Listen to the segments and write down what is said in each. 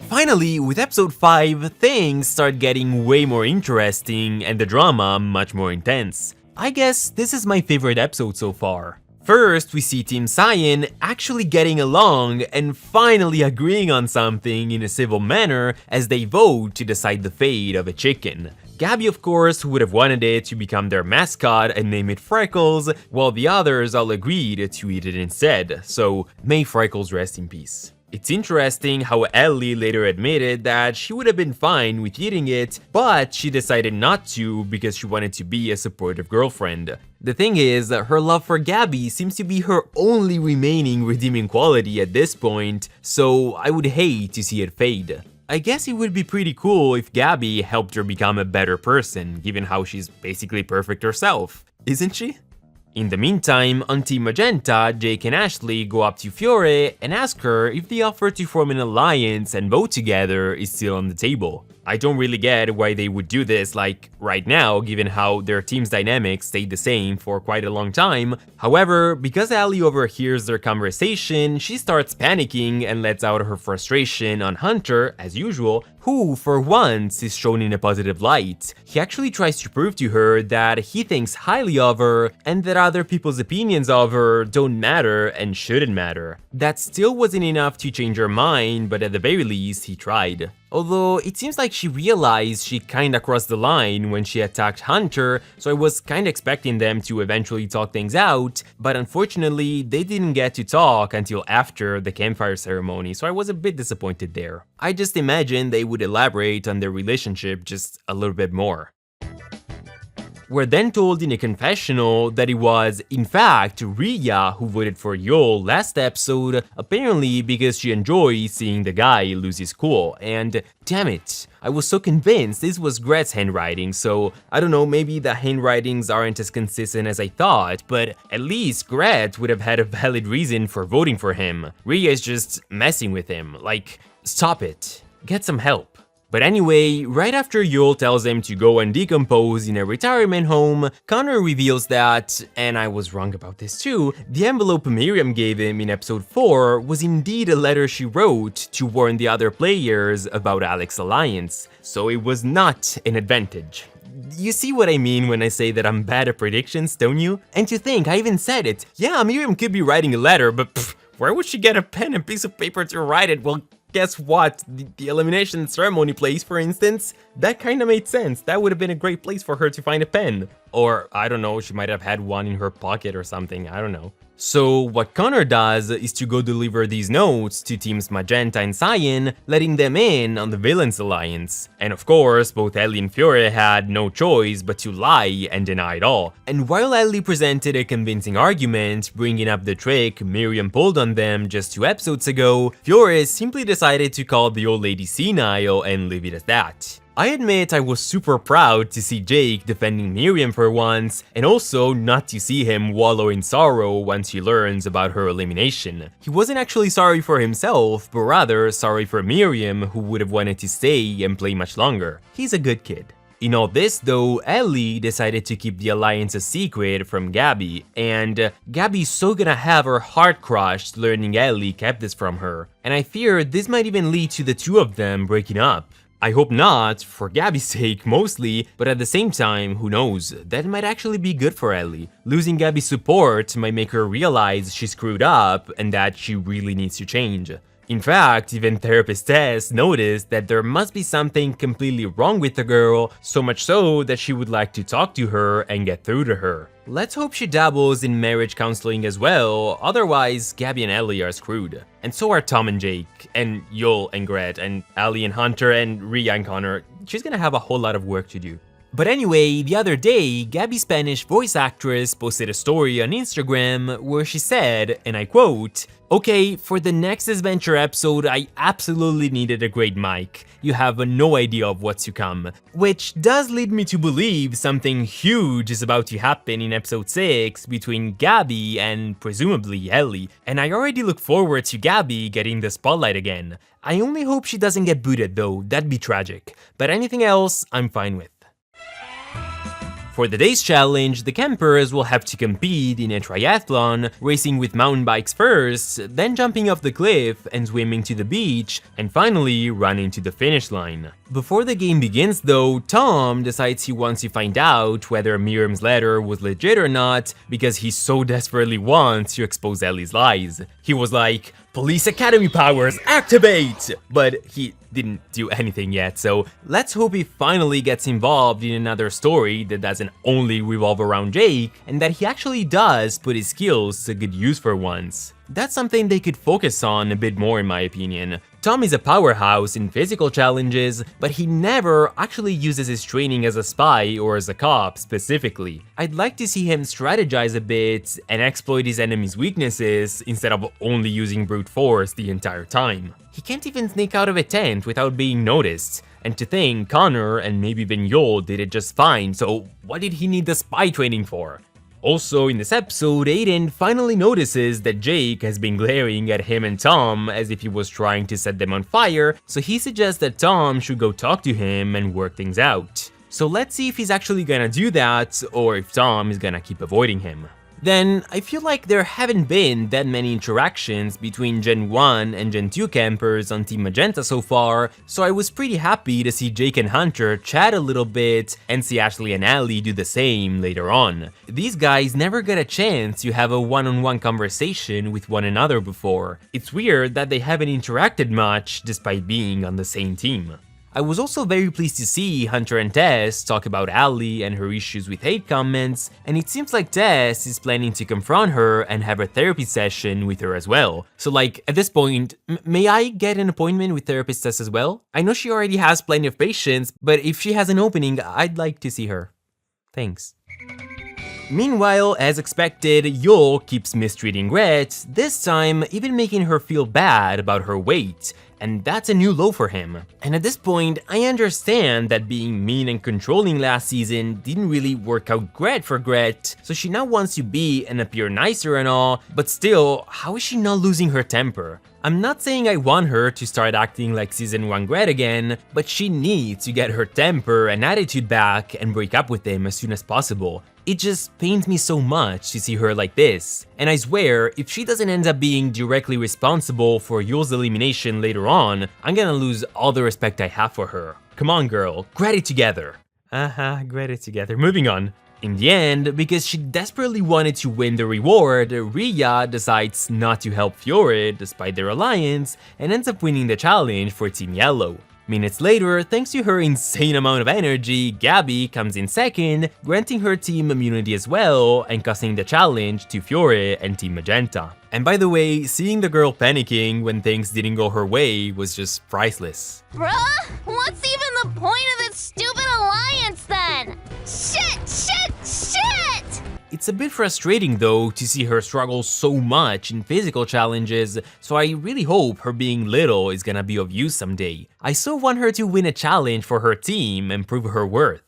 Finally, with episode 5, things start getting way more interesting and the drama much more intense. I guess this is my favorite episode so far. First, we see Team Cyan actually getting along and finally agreeing on something in a civil manner as they vote to decide the fate of a chicken. Gabby, of course, would have wanted it to become their mascot and name it Freckles, while the others all agreed to eat it instead, so may Freckles rest in peace. It's interesting how Ellie later admitted that she would have been fine with eating it, but she decided not to because she wanted to be a supportive girlfriend. The thing is, her love for Gabby seems to be her only remaining redeeming quality at this point, so I would hate to see it fade. I guess it would be pretty cool if Gabby helped her become a better person, given how she's basically perfect herself, isn't she? In the meantime, on Team Magenta, Jake and Ashley go up to Fiore and ask her if the offer to form an alliance and vote together is still on the table. I don't really get why they would do this like right now, given how their team's dynamics stayed the same for quite a long time. However, because Allie overhears their conversation, she starts panicking and lets out her frustration on Hunter, as usual, who, for once, is shown in a positive light. He actually tries to prove to her that he thinks highly of her and that other people's opinions of her don't matter and shouldn't matter. That still wasn't enough to change her mind, but at the very least, he tried. Although, it seems like she realized she kinda crossed the line when she attacked Hunter, so I was kinda expecting them to eventually talk things out, but unfortunately, they didn't get to talk until after the campfire ceremony, so I was a bit disappointed there. I just imagined they would elaborate on their relationship just a little bit more. We're then told in a confessional that it was, in fact, Rhea who voted for Yul last episode, apparently because she enjoys seeing the guy lose his cool, and damn it, I was so convinced this was Gret's handwriting, so I don't know, maybe the handwritings aren't as consistent as I thought, but at least Gret would have had a valid reason for voting for him. Rhea is just messing with him, like, stop it, get some help. But anyway, right after Yul tells him to go and decompose in a retirement home, Connor reveals that, and I was wrong about this too, the envelope Miriam gave him in episode 4 was indeed a letter she wrote to warn the other players about Alex's alliance, so it was not an advantage. You see what I mean when I say that I'm bad at predictions, don't you? And to think, I even said it, yeah, Miriam could be writing a letter, but where would she get a pen and piece of paper to write it? Well, guess what? The elimination ceremony place, for instance, that kinda made sense. That would have been a great place for her to find a pen. Or, I don't know, she might have had one in her pocket or something, I don't know. So what Connor does is to go deliver these notes to teams Magenta and Cyan, letting them in on the Villains Alliance. And of course, both Ellie and Fiore had no choice but to lie and deny it all. And while Ellie presented a convincing argument, bringing up the trick Miriam pulled on them just 2 episodes ago, Fiore simply decided to call the old lady senile and leave it at that. I admit I was super proud to see Jake defending Miriam for once, and also not to see him wallow in sorrow once he learns about her elimination. He wasn't actually sorry for himself, but rather sorry for Miriam, who would have wanted to stay and play much longer. He's a good kid. In all this though, Ellie decided to keep the alliance a secret from Gabby, and Gabby's so gonna have her heart crushed learning Ellie kept this from her, and I fear this might even lead to the two of them breaking up. I hope not, for Gabby's sake mostly, but at the same time, who knows, that might actually be good for Ellie. Losing Gabby's support might make her realize she screwed up and that she really needs to change. In fact, even therapist Tess noticed that there must be something completely wrong with the girl, so much so that she would like to talk to her and get through to her. Let's hope she dabbles in marriage counseling as well, otherwise Gabby and Ellie are screwed. And so are Tom and Jake, and Yul and Gret, and Allie and Hunter, and Rhea and Connor. She's gonna have a whole lot of work to do. But anyway, the other day, Gabby's Spanish voice actress posted a story on Instagram where she said, and I quote, "Okay, for the next Adventure episode, I absolutely needed a great mic. You have no idea of what's to come." Which does lead me to believe something huge is about to happen in episode 6 between Gabby and presumably Ellie, and I already look forward to Gabby getting the spotlight again. I only hope she doesn't get booted though, that'd be tragic. But anything else, I'm fine with. For the day's challenge, the campers will have to compete in a triathlon, racing with mountain bikes first, then jumping off the cliff and swimming to the beach, and finally running to the finish line. Before the game begins though, Tom decides he wants to find out whether Miriam's letter was legit or not because he so desperately wants to expose Ellie's lies. He was like, "Police Academy powers, activate!" But he didn't do anything yet, so let's hope he finally gets involved in another story that doesn't only revolve around Jake, and that he actually does put his skills to good use for once. That's something they could focus on a bit more in my opinion. Tom is a powerhouse in physical challenges, but he never actually uses his training as a spy or as a cop specifically. I'd like to see him strategize a bit and exploit his enemies' weaknesses instead of only using brute force the entire time. He can't even sneak out of a tent without being noticed. And to think Connor and maybe even Joel did it just fine, so what did he need the spy training for? Also, in this episode, Aiden finally notices that Jake has been glaring at him and Tom as if he was trying to set them on fire, so he suggests that Tom should go talk to him and work things out. So let's see if he's actually gonna do that, or if Tom is gonna keep avoiding him. Then, I feel like there haven't been that many interactions between Gen 1 and Gen 2 campers on Team Magenta so far, so I was pretty happy to see Jake and Hunter chat a little bit and see Ashley and Allie do the same later on. These guys never got a chance to have a one-on-one conversation with one another before. It's weird that they haven't interacted much despite being on the same team. I was also very pleased to see Hunter and Tess talk about Allie and her issues with hate comments, and it seems like Tess is planning to confront her and have a therapy session with her as well. So like, at this point, may I get an appointment with therapist Tess as well? I know she already has plenty of patients, but if she has an opening, I'd like to see her. Thanks. Meanwhile, as expected, Joel keeps mistreating Gret, this time even making her feel bad about her weight, and that's a new low for him. And at this point, I understand that being mean and controlling last season didn't really work out great for Gret, so she now wants to be and appear nicer and all, but still, how is she not losing her temper? I'm not saying I want her to start acting like Season 1 Gret again, but she needs to get her temper and attitude back and break up with him as soon as possible. It just pains me so much to see her like this, and I swear, if she doesn't end up being directly responsible for Joel's elimination later on, I'm gonna lose all the respect I have for her. Come on girl, Gret it together. Gret it together. Moving on. In the end, because she desperately wanted to win the reward, Rhea decides not to help Fiore despite their alliance and ends up winning the challenge for Team Yellow. Minutes later, thanks to her insane amount of energy, Gabby comes in second, granting her team immunity as well and costing the challenge to Fiore and Team Magenta. And by the way, seeing the girl panicking when things didn't go her way was just priceless. Bruh, what's even the point of this stupid alliance then? Shit! It's a bit frustrating though to see her struggle so much in physical challenges, so I really hope her being little is gonna be of use someday. I so want her to win a challenge for her team and prove her worth.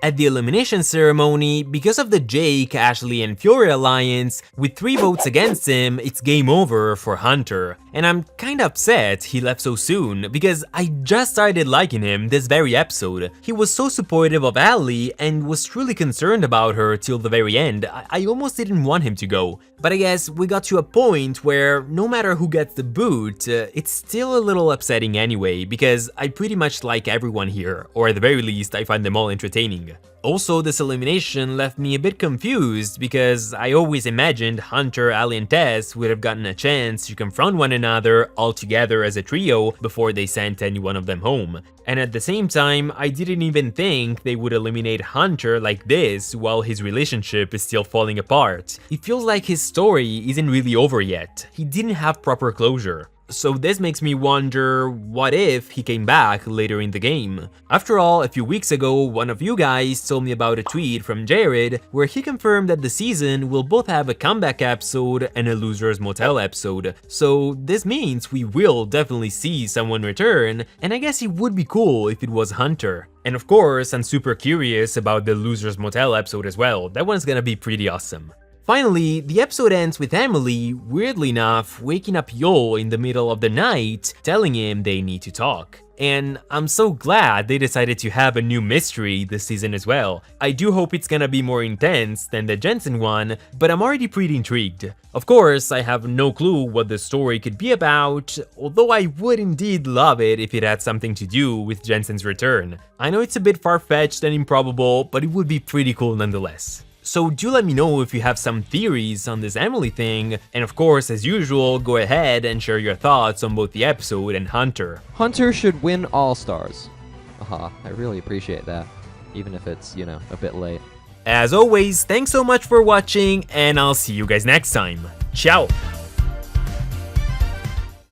At the elimination ceremony, because of the Jake, Ashley, and Fiore alliance, with 3 votes against him, it's game over for Hunter. And I'm kinda upset he left so soon, because I just started liking him this very episode. He was so supportive of Allie and was truly concerned about her till the very end. I almost didn't want him to go. But I guess we got to a point where no matter who gets the boot, it's still a little upsetting anyway, because I pretty much like everyone here, or at the very least I find them all entertaining. Also, this elimination left me a bit confused because I always imagined Hunter, Allie, and Tess would have gotten a chance to confront one another all together as a trio before they sent any one of them home. And at the same time, I didn't even think they would eliminate Hunter like this while his relationship is still falling apart. It feels like his story isn't really over yet. He didn't have proper closure. So this makes me wonder, what if he came back later in the game? After all, a few weeks ago, one of you guys told me about a tweet from Jared where he confirmed that the season will both have a comeback episode and a Loser's Motel episode. So this means we will definitely see someone return, and I guess it would be cool if it was Hunter. And of course, I'm super curious about the Loser's Motel episode as well. That one's gonna be pretty awesome. Finally, the episode ends with Emily, weirdly enough, waking up Joel in the middle of the night, telling him they need to talk. And I'm so glad they decided to have a new mystery this season as well. I do hope it's gonna be more intense than the Jensen one, but I'm already pretty intrigued. Of course, I have no clue what the story could be about, although I would indeed love it if it had something to do with Jensen's return. I know it's a bit far-fetched and improbable, but it would be pretty cool nonetheless. So do let me know if you have some theories on this Emily thing, and of course, as usual, go ahead and share your thoughts on both the episode and Hunter. Hunter should win All-Stars. Haha, I really appreciate that, even if it's, you know, a bit late. As always, thanks so much for watching, and I'll see you guys next time. Ciao!